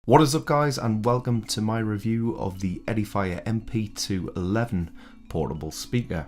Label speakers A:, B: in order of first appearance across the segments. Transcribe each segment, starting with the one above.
A: What is up guys, and welcome to my review of the Edifier MP211 portable speaker.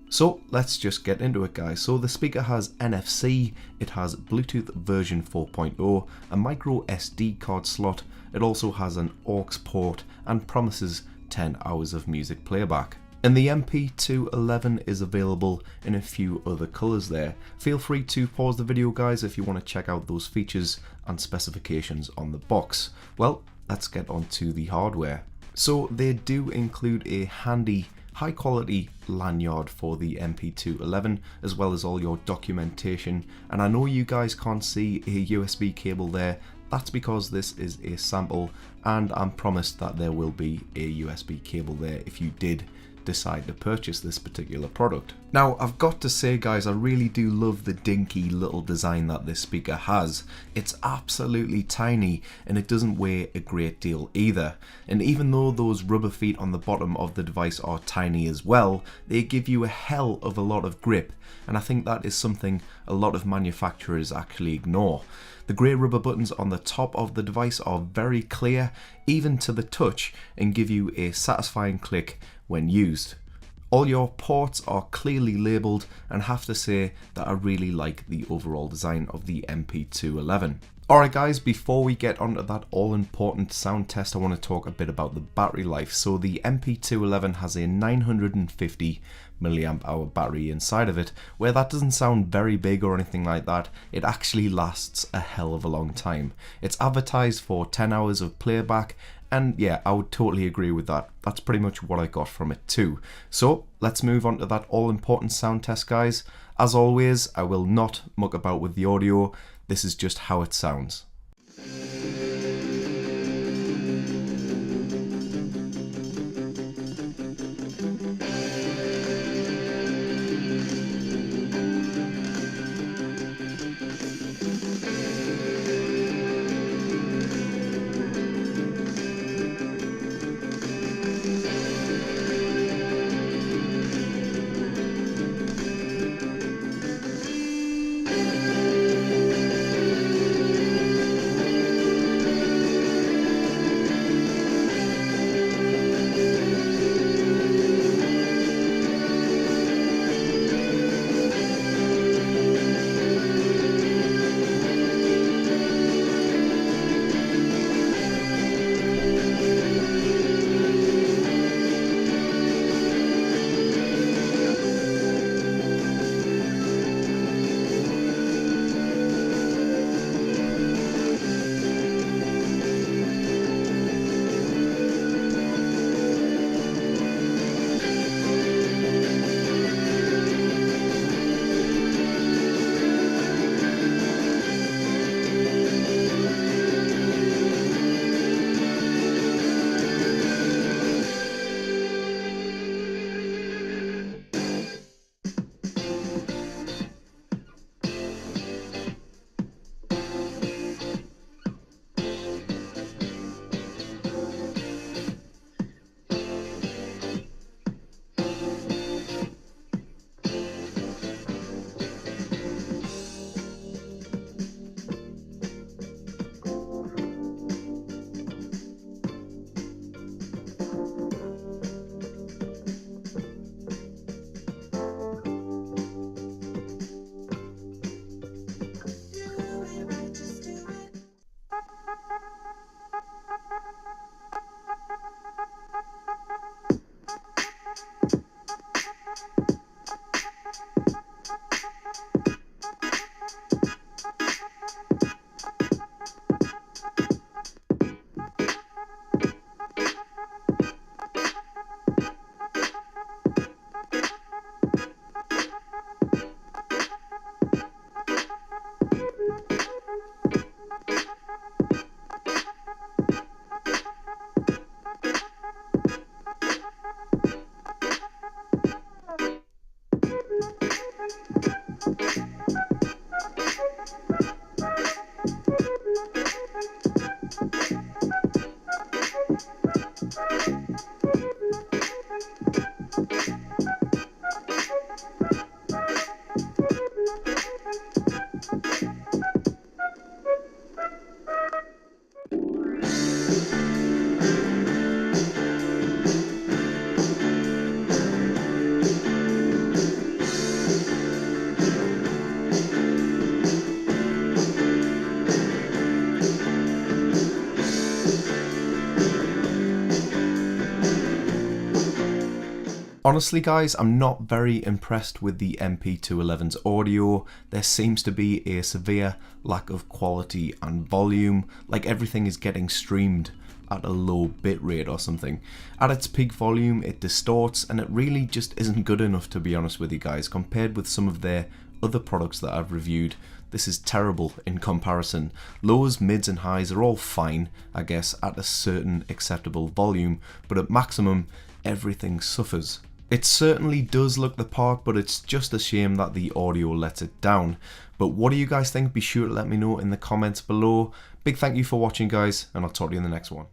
A: So let's just get into it guys. So the speaker has NFC, it has Bluetooth version 4.0, a micro SD card slot, it also has an aux port and promises 10 hours of music playback. And the MP211 is available in a few other colours there. Feel free to pause the video guys if you want to check out those features and specifications on the box. Well, let's get on to the hardware. So they do include a handy high quality lanyard for the MP211 as well as all your documentation, and I know you guys can't see a USB cable there. That's because this is a sample and I'm promised that there will be a USB cable there if you did decide to purchase this particular product. Now I've got to say guys, I really do love the dinky little design that this speaker has. It's absolutely tiny and it doesn't weigh a great deal either. And even though those rubber feet on the bottom of the device are tiny as well, they give you a hell of a lot of grip, and I think that is something a lot of manufacturers actually ignore. The grey rubber buttons on the top of the device are very clear, even to the touch, and give you a satisfying click when used. All your ports are clearly labelled, and have to say that I really like the overall design of the MP211. Alright guys, before we get onto that all important sound test, I want to talk a bit about the battery life. So the MP211 has a 950 milliamp hour battery inside of it. Where that doesn't sound very big or anything like that, it actually lasts a hell of a long time. It's advertised for 10 hours of playback, and yeah, I would totally agree with that. That's pretty much what I got from it too. So let's move on to that all important sound test guys. As always, I will not muck about with the audio. This is just how it sounds. Honestly guys, I'm not very impressed with the MP211's audio. There seems to be a severe lack of quality and volume, like everything is getting streamed at a low bitrate or something. At its peak volume it distorts, and it really just isn't good enough, to be honest with you guys. Compared with some of their other products that I've reviewed, this is terrible in comparison. Lows, mids and highs are all fine, I guess, at a certain acceptable volume, but at maximum everything suffers. It certainly does look the part, but it's just a shame that the audio lets it down. But what do you guys think? Be sure to let me know in the comments below. Big thank you for watching guys, and I'll talk to you in the next one.